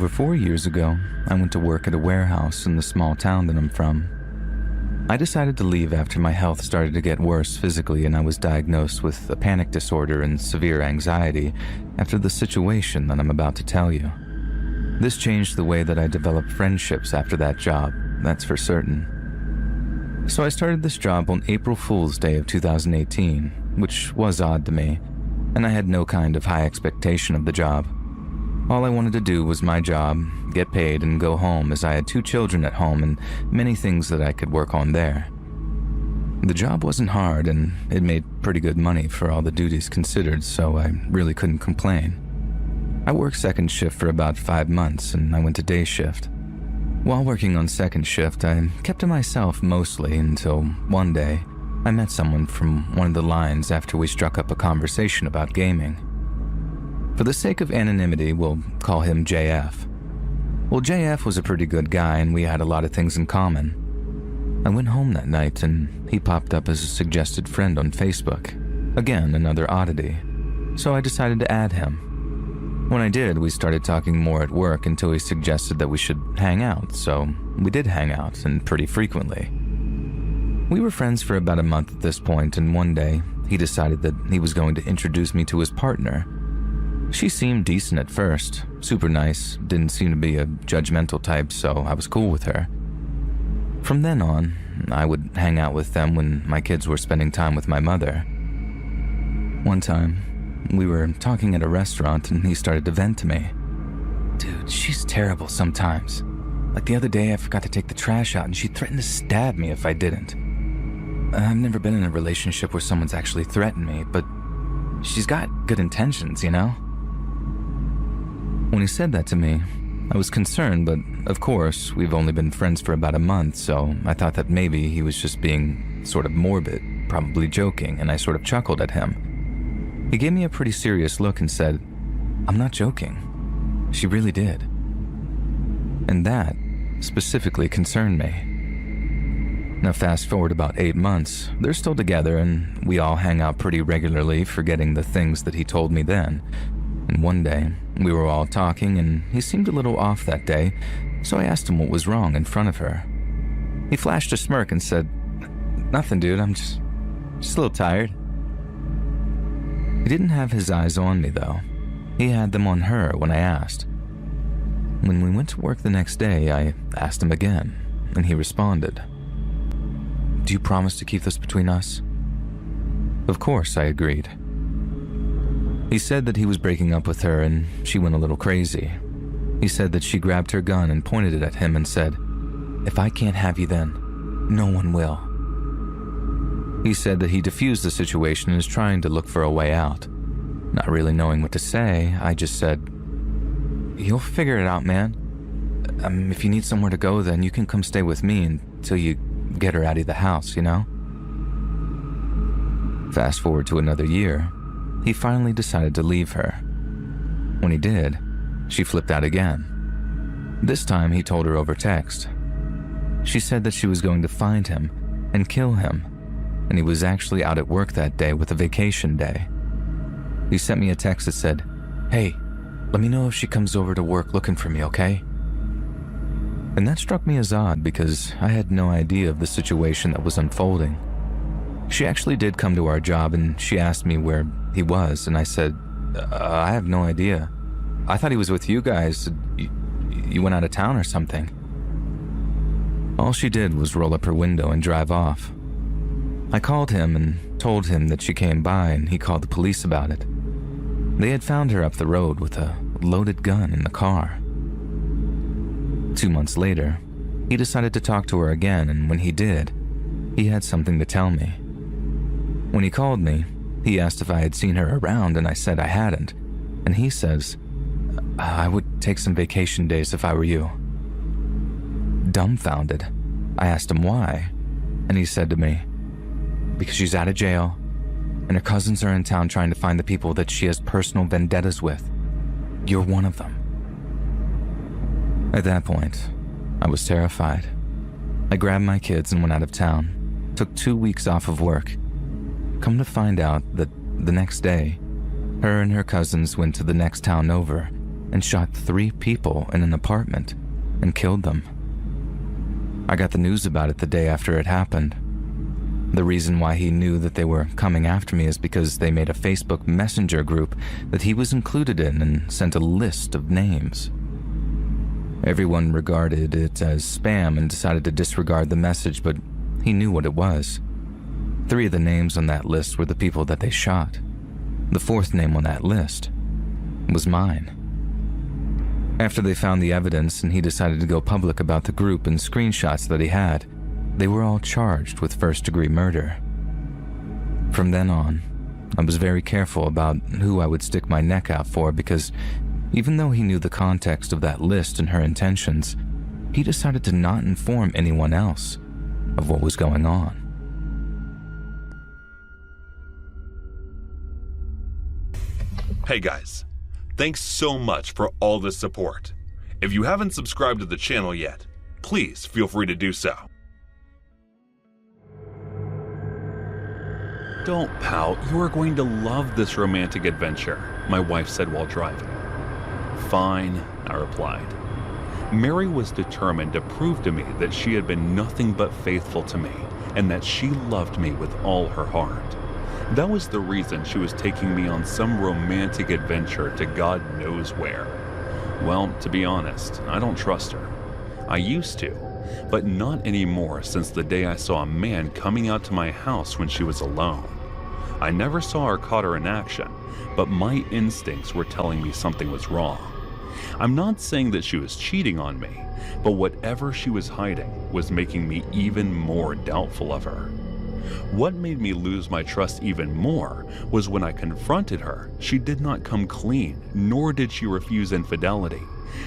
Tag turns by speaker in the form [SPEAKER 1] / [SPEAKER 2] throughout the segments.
[SPEAKER 1] Over 4 years ago, I went to work at a warehouse in the small town that I'm from. I decided to leave after my health started to get worse physically and I was diagnosed with a panic disorder and severe anxiety after the situation that I'm about to tell you. This changed the way that I developed friendships after that job, that's for certain. So I started this job on April Fool's Day of 2018, which was odd to me, and I had no kind of high expectation of the job. All I wanted to do was my job, get paid, and go home as I had 2 children at home and many things that I could work on there. The job wasn't hard and it made pretty good money for all the duties considered, so I really couldn't complain. I worked second shift for about 5 months and I went to day shift. While working on second shift, I kept to myself mostly until one day I met someone from one of the lines after we struck up a conversation about gaming. For the sake of anonymity, we'll call him JF. Well, JF was a pretty good guy and we had a lot of things in common. I went home that night and he popped up as a suggested friend on Facebook. Again, another oddity. So I decided to add him. When I did, we started talking more at work until he suggested that we should hang out, so we did hang out, and pretty frequently. We were friends for about a month at this point, and one day, he decided that he was going to introduce me to his partner. She seemed decent at first, super nice, didn't seem to be a judgmental type, so I was cool with her. From then on, I would hang out with them when my kids were spending time with my mother. One time, we were talking at a restaurant and he started to vent to me. Dude, she's terrible sometimes. Like the other day, I forgot to take the trash out and she threatened to stab me if I didn't. I've never been in a relationship where someone's actually threatened me, but she's got good intentions, you know? When he said that to me, I was concerned, but of course, we've only been friends for about a month, so I thought that maybe he was just being sort of morbid, probably joking, and I sort of chuckled at him. He gave me a pretty serious look and said, "I'm not joking. She really did." And that specifically concerned me. Now fast forward about 8 months, they're still together and we all hang out pretty regularly, forgetting the things that he told me then. And one day, we were all talking and he seemed a little off that day, so I asked him what was wrong in front of her. He flashed a smirk and said, "Nothing, dude, I'm just a little tired." He didn't have his eyes on me though. He had them on her when I asked. When we went to work the next day, I asked him again, and he responded, "Do you promise to keep this between us?" Of course, I agreed. He said that he was breaking up with her and she went a little crazy. He said that she grabbed her gun and pointed it at him and said, "If I can't have you then, no one will." He said that he diffused the situation and is trying to look for a way out. Not really knowing what to say, I just said, "You'll figure it out, man. If you need somewhere to go, then you can come stay with me until you get her out of the house, you know?" Fast forward to another year, he finally decided to leave her. When he did, she flipped out again. This time he told her over text. She said that she was going to find him and kill him, and he was actually out at work that day with a vacation day. He sent me a text that said, "Hey, let me know if she comes over to work looking for me, okay?" And that struck me as odd because I had no idea of the situation that was unfolding. She actually did come to our job and she asked me where he was, and I said, I have no idea. I thought he was with you guys. You went out of town or something." All she did was roll up her window and drive off. I called him and told him that she came by and he called the police about it. They had found her up the road with a loaded gun in the car. 2 months later, he decided to talk to her again, and when he did, he had something to tell me. When he called me, he asked if I had seen her around and I said I hadn't, and he says, "I would take some vacation days if I were you." Dumbfounded, I asked him why, and he said to me, "Because she's out of jail, and her cousins are in town trying to find the people that she has personal vendettas with. You're one of them." At that point, I was terrified. I grabbed my kids and went out of town, took 2 weeks off of work. Come to find out that the next day, her and her cousins went to the next town over and shot 3 people in an apartment and killed them. I got the news about it the day after it happened. The reason why he knew that they were coming after me is because they made a Facebook Messenger group that he was included in and sent a list of names. Everyone regarded it as spam and decided to disregard the message, but he knew what it was. 3 of the names on that list were the people that they shot. The 4th name on that list was mine. After they found the evidence and he decided to go public about the group and screenshots that he had, they were all charged with first-degree murder. From then on, I was very careful about who I would stick my neck out for because even though he knew the context of that list and her intentions, he decided to not inform anyone else of what was going on.
[SPEAKER 2] Hey guys, thanks so much for all the support. If you haven't subscribed to the channel yet, please feel free to do so.
[SPEAKER 3] Don't pout, you are going to love this romantic adventure, my wife said while driving. Fine, I replied. Mary was determined to prove to me that she had been nothing but faithful to me and that she loved me with all her heart. That was the reason she was taking me on some romantic adventure to God knows where. Well, to be honest, I don't trust her. I used to, but not anymore since the day I saw a man coming out to my house when she was alone. I never saw or caught her in action, but my instincts were telling me something was wrong. I'm not saying that she was cheating on me, but whatever she was hiding was making me even more doubtful of her. What made me lose my trust even more was when I confronted her, she did not come clean, nor did she refuse infidelity.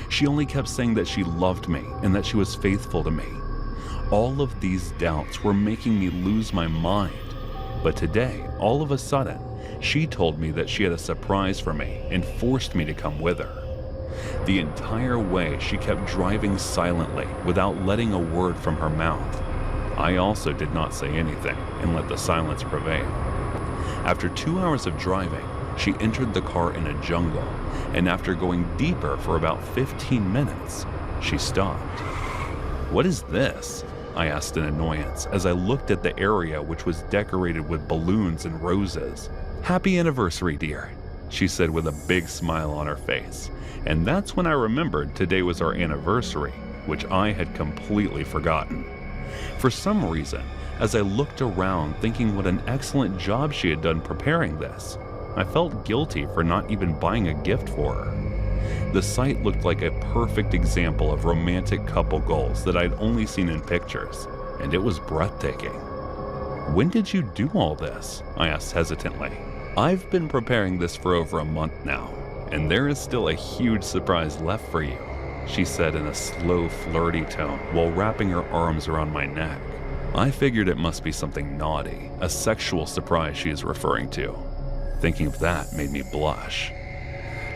[SPEAKER 3] She only kept saying that she loved me and that she was faithful to me. All of these doubts were making me lose my mind. But today, all of a sudden, she told me that she had a surprise for me and forced me to come with her. The entire way, she kept driving silently without letting a word from her mouth. I also did not say anything and let the silence prevail. After 2 hours of driving, she entered the car in a jungle, and after going deeper for about 15 minutes, she stopped. "What is this?" I asked in annoyance as I looked at the area which was decorated with balloons and roses. "Happy anniversary, dear," she said with a big smile on her face. And that's when I remembered today was our anniversary, which I had completely forgotten. For some reason, as I looked around thinking what an excellent job she had done preparing this, I felt guilty for not even buying a gift for her. The site looked like a perfect example of romantic couple goals that I'd only seen in pictures, and it was breathtaking. "When did you do all this?" I asked hesitantly. "I've been preparing this for over a month now, and there is still a huge surprise left for you," she said in a slow, flirty tone while wrapping her arms around my neck. I figured it must be something naughty, a sexual surprise she is referring to. Thinking of that made me blush.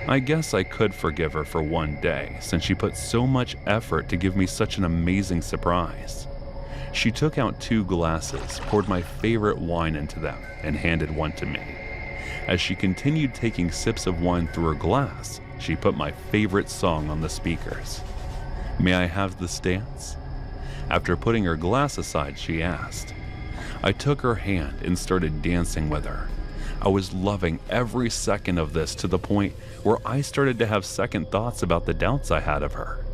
[SPEAKER 3] I guess I could forgive her for one day since she put so much effort to give me such an amazing surprise. She took out 2 glasses, poured my favorite wine into them, and handed one to me. As she continued taking sips of wine through her glass, she put my favorite song on the speakers. "May I have this dance?" After putting her glass aside, she asked. I took her hand and started dancing with her. I was loving every second of this to the point where I started to have second thoughts about the doubts I had of her.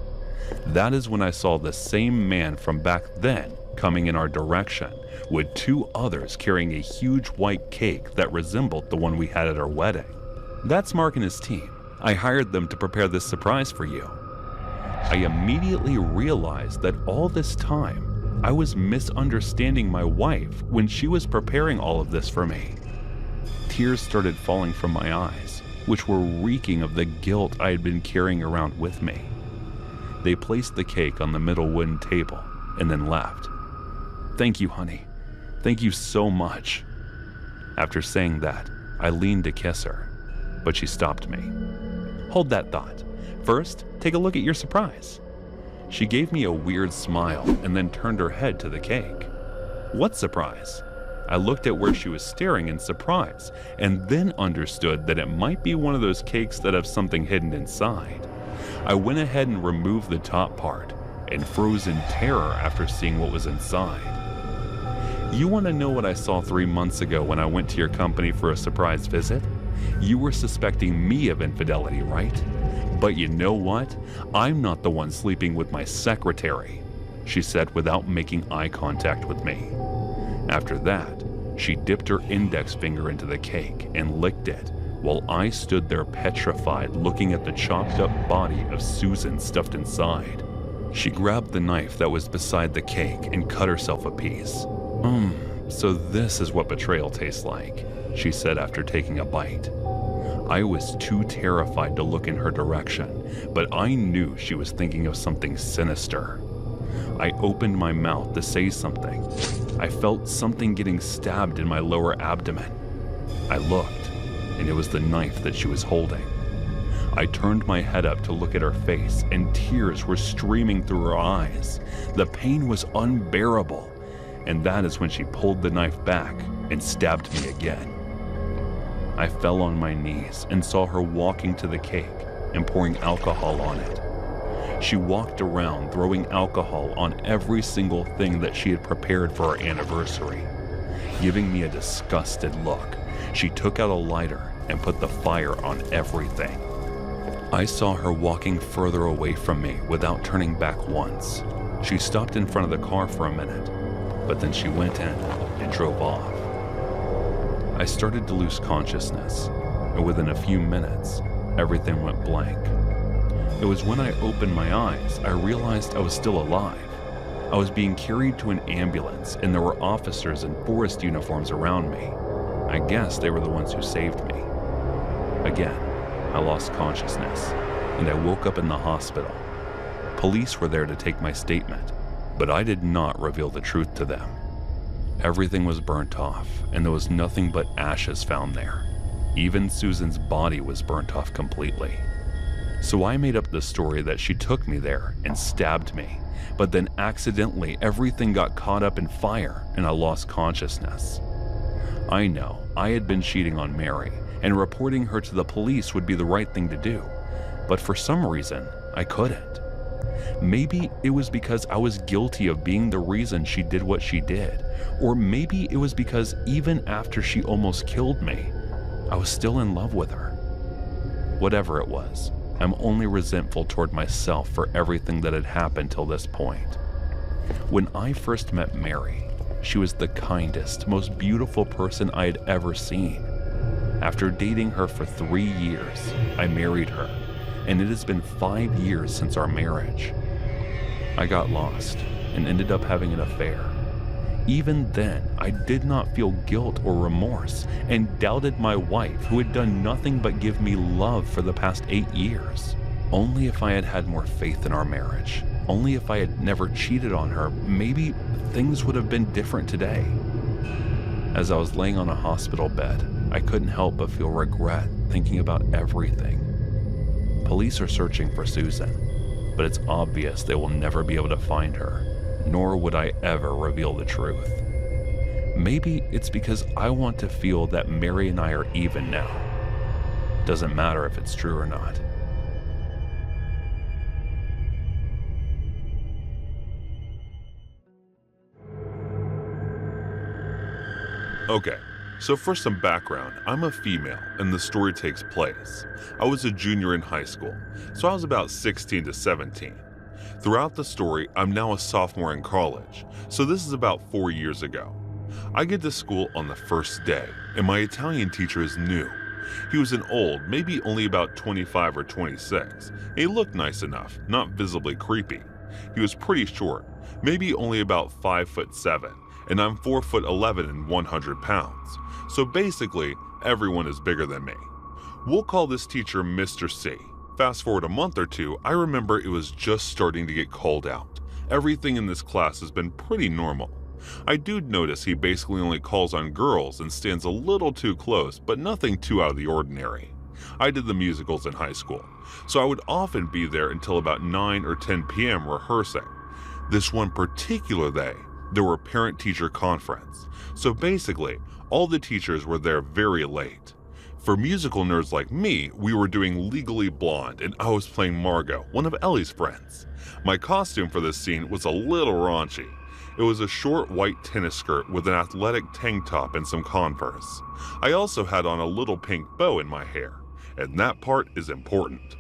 [SPEAKER 3] That is when I saw the same man from back then coming in our direction, with 2 others carrying a huge white cake that resembled the one we had at our wedding. "That's Mark and his team. I hired them to prepare this surprise for you." I immediately realized that all this time, I was misunderstanding my wife when she was preparing all of this for me. Tears started falling from my eyes, which were reeking of the guilt I had been carrying around with me. They placed the cake on the middle wooden table and then left. "Thank you, honey. Thank you so much." After saying that, I leaned to kiss her, but she stopped me. "Hold that thought. First, take a look at your surprise." She gave me a weird smile and then turned her head to the cake. "What surprise?" I looked at where she was staring in surprise and then understood that it might be one of those cakes that have something hidden inside. I went ahead and removed the top part and froze in terror after seeing what was inside. You want to know what I saw 3 months ago when I went to your company for a surprise visit? You were suspecting me of infidelity, right? But you know what? I'm not the one sleeping with my secretary, she said without making eye contact with me. After that, she dipped her index finger into the cake and licked it while I stood there petrified looking at the chopped up body of Susan stuffed inside. She grabbed the knife that was beside the cake and cut herself a piece. So this is what betrayal tastes like, she said after taking a bite. I was too terrified to look in her direction, but I knew she was thinking of something sinister. I opened my mouth to say something. I felt something getting stabbed in my lower abdomen. I looked, and it was the knife that she was holding. I turned my head up to look at her face, and tears were streaming through her eyes. The pain was unbearable, and that is when she pulled the knife back and stabbed me again. I fell on my knees and saw her walking to the cake and pouring alcohol on it. She walked around throwing alcohol on every single thing that she had prepared for our anniversary. Giving me a disgusted look, she took out a lighter and put the fire on everything. I saw her walking further away from me without turning back once. She stopped in front of the car for a minute, but then she went in and drove off. I started to lose consciousness, and within a few minutes, everything went blank. It was when I opened my eyes, I realized I was still alive. I was being carried to an ambulance, and there were officers in forest uniforms around me. I guess they were the ones who saved me. Again, I lost consciousness, and I woke up in the hospital. Police were there to take my statement, but I did not reveal the truth to them. Everything was burnt off, and there was nothing but ashes found there. Even Susan's body was burnt off completely. So I made up the story that she took me there and stabbed me, but then accidentally everything got caught up in fire and I lost consciousness. I know I had been cheating on Mary, and reporting her to the police would be the right thing to do, but for some reason, I couldn't. Maybe it was because I was guilty of being the reason she did what she did, or maybe it was because even after she almost killed me, I was still in love with her. Whatever it was, I'm only resentful toward myself for everything that had happened till this point. When I first met Mary, she was the kindest, most beautiful person I had ever seen. After dating her for 3 years, I married her, and it has been 5 years since our marriage. I got lost and ended up having an affair. Even then, I did not feel guilt or remorse and doubted my wife, who had done nothing but give me love for the past 8 years. Only if I had had more faith in our marriage, only if I had never cheated on her, maybe things would have been different today. As I was laying on a hospital bed, I couldn't help but feel regret thinking about everything. Police are searching for Susan, but it's obvious they will never be able to find her, nor would I ever reveal the truth. Maybe it's because I want to feel that Mary and I are even now. Doesn't matter if it's true or not.
[SPEAKER 2] Okay, so for some background, I'm a female and the story takes place. I was a junior in high school, so I was about 16 to 17. Throughout the story, I'm now a sophomore in college, so this is about 4 years ago. I get to school on the first day, and my Italian teacher is new. He was an old, maybe only about 25 or 26, and he looked nice enough, not visibly creepy. He was pretty short, maybe only about 5'7", and I'm 4'11" and 100 pounds. So basically, everyone is bigger than me. We'll call this teacher Mr. C. Fast forward a month or two, I remember it was just starting to get called out. Everything in this class has been pretty normal. I do notice he basically only calls on girls and stands a little too close, but nothing too out of the ordinary. I did the musicals in high school, so I would often be there until about 9 or 10 p.m. rehearsing. This one particular day, there were parent-teacher conference, so basically, all the teachers were there very late. For musical nerds like me, we were doing Legally Blonde and I was playing Margot, one of Ellie's friends. My costume for this scene was a little raunchy. It was a short white tennis skirt with an athletic tank top and some Converse. I also had on a little pink bow in my hair, and that part is important.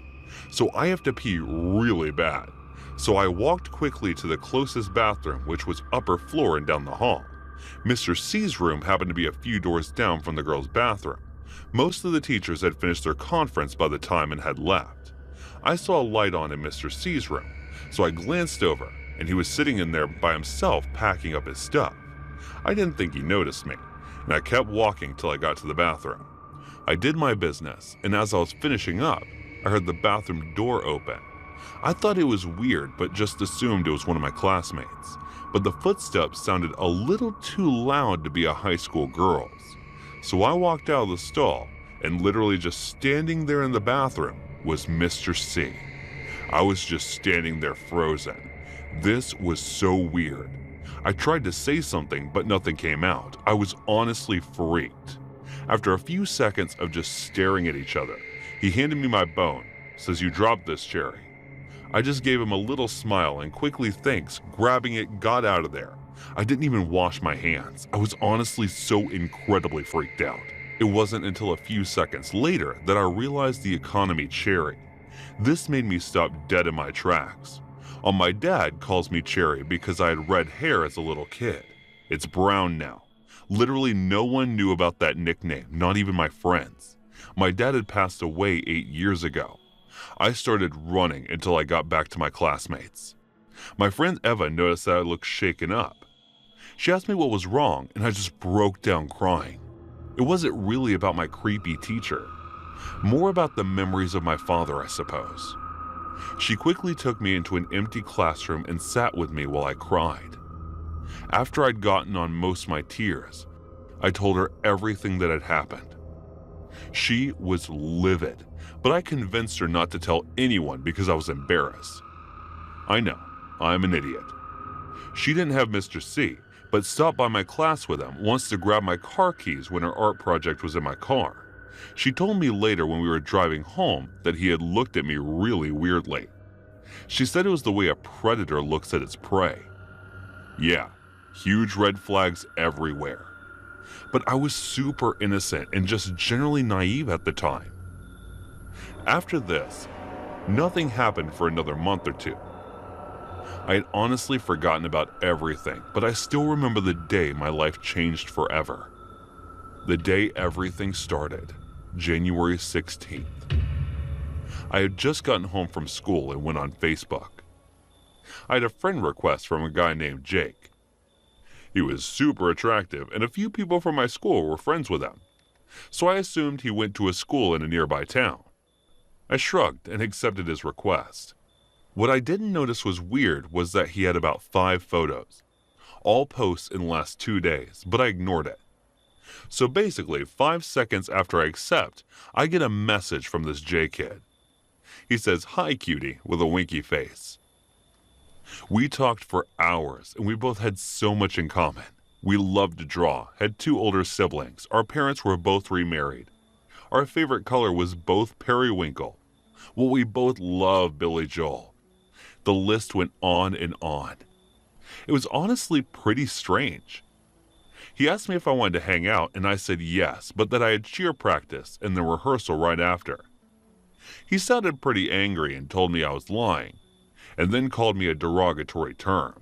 [SPEAKER 2] So I have to pee really bad. So I walked quickly to the closest bathroom, which was upper floor and down the hall. Mr. C's room happened to be a few doors down from the girls' bathroom. Most of the teachers had finished their conference by the time and had left. I saw a light on in Mr. C's room, so I glanced over, and he was sitting in there by himself packing up his stuff. I didn't think he noticed me, and I kept walking till I got to the bathroom. I did my business, and as I was finishing up, I heard the bathroom door open. I thought it was weird, but just assumed it was one of my classmates. But the footsteps sounded a little too loud to be a high school girl's. So I walked out of the stall, and literally just standing there in the bathroom was Mr. C. I was just standing there frozen. This was so weird. I tried to say something, but nothing came out. I was honestly freaked. After a few seconds of just staring at each other, he handed me my bone, says, "You dropped this, Cherry." I just gave him a little smile and quickly thanks, grabbing it, got out of there. I didn't even wash my hands. I was honestly so incredibly freaked out. It wasn't until a few seconds later that I realized the economy Cherry. This made me stop dead in my tracks. My dad calls me Cherry because I had red hair as a little kid. It's brown now. Literally no one knew about that nickname, not even my friends. My dad had passed away 8 years ago. I started running until I got back to my classmates. My friend Eva noticed that I looked shaken up. She asked me what was wrong, and I just broke down crying. It wasn't really about my creepy teacher, more about the memories of my father, I suppose. She quickly took me into an empty classroom and sat with me while I cried. After I'd gotten on most of my tears, I told her everything that had happened. She was livid, but I convinced her not to tell anyone because I was embarrassed. I know, I'm an idiot. She didn't have Mr. C, but stopped by my class with him once to grab my car keys when her art project was in my car. She told me later when we were driving home that he had looked at me really weirdly. She said it was the way a predator looks at its prey. Yeah, huge red flags everywhere. But I was super innocent and just generally naive at the time. After this, nothing happened for another month or two. I had honestly forgotten about everything, but I still remember the day my life changed forever. The day everything started, January 16th. I had just gotten home from school and went on Facebook. I had a friend request from a guy named Jake. He was super attractive, and a few people from my school were friends with him. So I assumed he went to a school in a nearby town. I shrugged and accepted his request. What I didn't notice was weird was that he had about 5 photos, all posts in the last 2 days, but I ignored it. So basically, 5 seconds after I accept, I get a message from this J kid. He says, "Hi, cutie," with a winky face. We talked for hours, and we both had so much in common. We loved to draw, had 2 older siblings, our parents were both remarried. Our favorite color was both periwinkle. Well, we both loved Billy Joel. The list went on and on. It was honestly pretty strange. He asked me if I wanted to hang out, and I said yes, but that I had cheer practice and the rehearsal right after. He sounded pretty angry and told me I was lying, and then called me a derogatory term.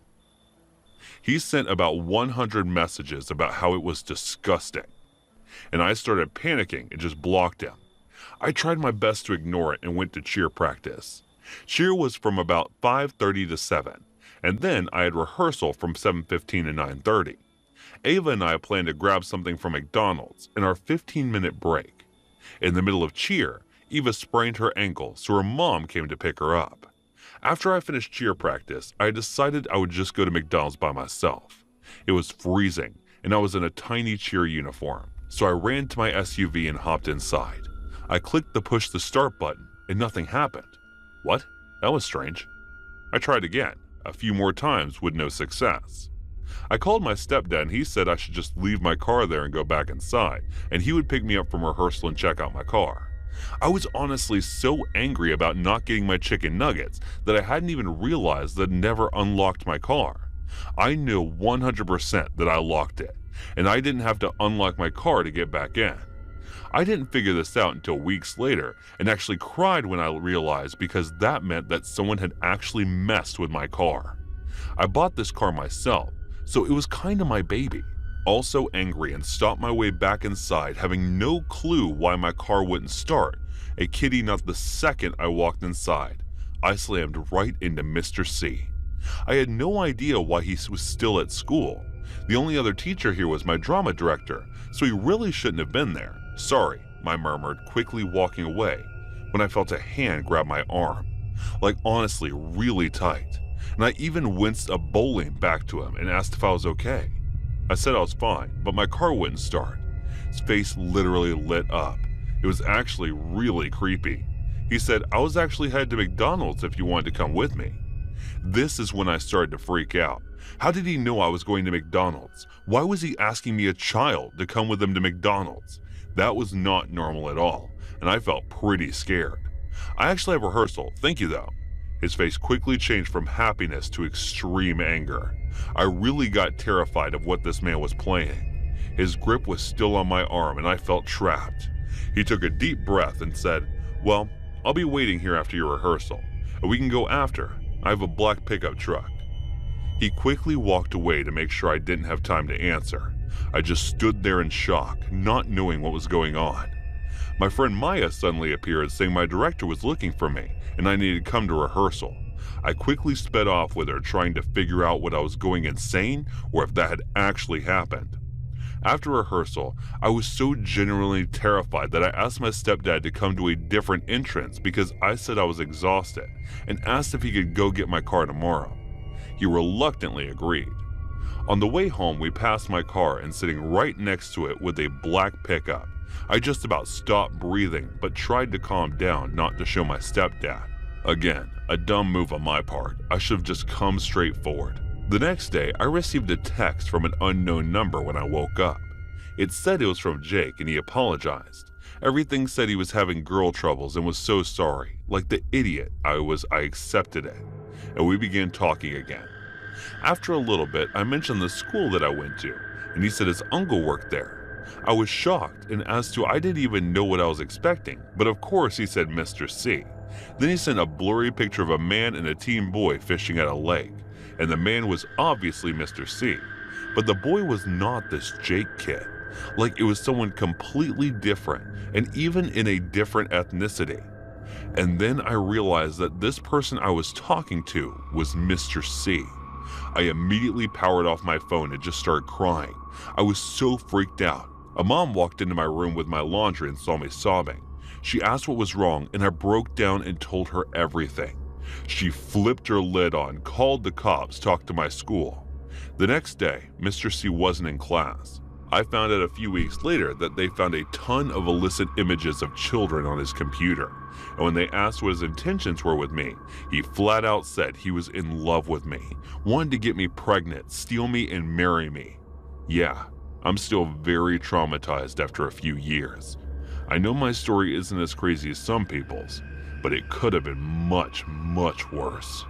[SPEAKER 2] He sent about 100 messages about how it was disgusting, and I started panicking and just blocked him. I tried my best to ignore it and went to cheer practice. Cheer was from about 5:30 to 7, and then I had rehearsal from 7:15 to 9:30. Ava and I planned to grab something from McDonald's in our 15-minute break. In the middle of cheer, Eva sprained her ankle, so her mom came to pick her up. After I finished cheer practice, I decided I would just go to McDonald's by myself. It was freezing, and I was in a tiny cheer uniform, so I ran to my SUV and hopped inside. I clicked the push to start button, and nothing happened. What? That was strange. I tried again, a few more times with no success. I called my stepdad and he said I should just leave my car there and go back inside, and he would pick me up from rehearsal and check out my car. I was honestly so angry about not getting my chicken nuggets that I hadn't even realized that I'd never unlocked my car. I knew 100% that I locked it, and I didn't have to unlock my car to get back in. I didn't figure this out until weeks later and actually cried when I realized, because that meant that someone had actually messed with my car. I bought this car myself, so it was kind of my baby. Also angry and stopped my way back inside, having no clue why my car wouldn't start. A kitty not the second I walked inside, I slammed right into Mr. C. I had no idea why he was still at school. The only other teacher here was my drama director, so he really shouldn't have been there. Sorry, I murmured, quickly walking away, when I felt a hand grab my arm, like honestly really tight, and I even winced a bowling back to him and asked if I was okay. I said I was fine, but my car wouldn't start. His face literally lit up. It was actually really creepy. He said, I was actually headed to McDonald's if you wanted to come with me. This is when I started to freak out. How did he know I was going to McDonald's? Why was he asking me, a child, to come with him to McDonald's? That was not normal at all, and I felt pretty scared. I actually have rehearsal, thank you though. His face quickly changed from happiness to extreme anger. I really got terrified of what this man was playing. His grip was still on my arm and I felt trapped. He took a deep breath and said, well, I'll be waiting here after your rehearsal, and we can go after. I have a black pickup truck. He quickly walked away to make sure I didn't have time to answer. I just stood there in shock, not knowing what was going on. My friend Maya suddenly appeared, saying my director was looking for me and I needed to come to rehearsal. I quickly sped off with her, trying to figure out what I was going insane or if that had actually happened. After rehearsal, I was so genuinely terrified that I asked my stepdad to come to a different entrance because I said I was exhausted, and asked if he could go get my car tomorrow. He reluctantly agreed. On the way home, we passed my car, and sitting right next to it with a black pickup. I just about stopped breathing, but tried to calm down not to show my stepdad. Again, a dumb move on my part. I should have just come straight forward. The next day, I received a text from an unknown number when I woke up. It said it was from Jake and he apologized. Everything said he was having girl troubles and was so sorry. Like the idiot I accepted it, and we began talking again. After a little bit, I mentioned the school that I went to, and he said his uncle worked there. I was shocked, and as to I didn't even know what I was expecting, but of course he said Mr. C. Then he sent a blurry picture of a man and a teen boy fishing at a lake, and the man was obviously Mr. C. But the boy was not this Jake kid, like it was someone completely different and even in a different ethnicity. And then I realized that this person I was talking to was Mr. C. I immediately powered off my phone and just started crying. I was so freaked out. A mom walked into my room with my laundry and saw me sobbing. She asked what was wrong, and I broke down and told her everything. She flipped her lid on, called the cops, talked to my school. The next day, Mr. C wasn't in class. I found out a few weeks later that they found a ton of illicit images of children on his computer, and when they asked what his intentions were with me, he flat out said he was in love with me, wanted to get me pregnant, steal me, and marry me. Yeah, I'm still very traumatized after a few years. I know my story isn't as crazy as some people's, but it could have been much, much worse.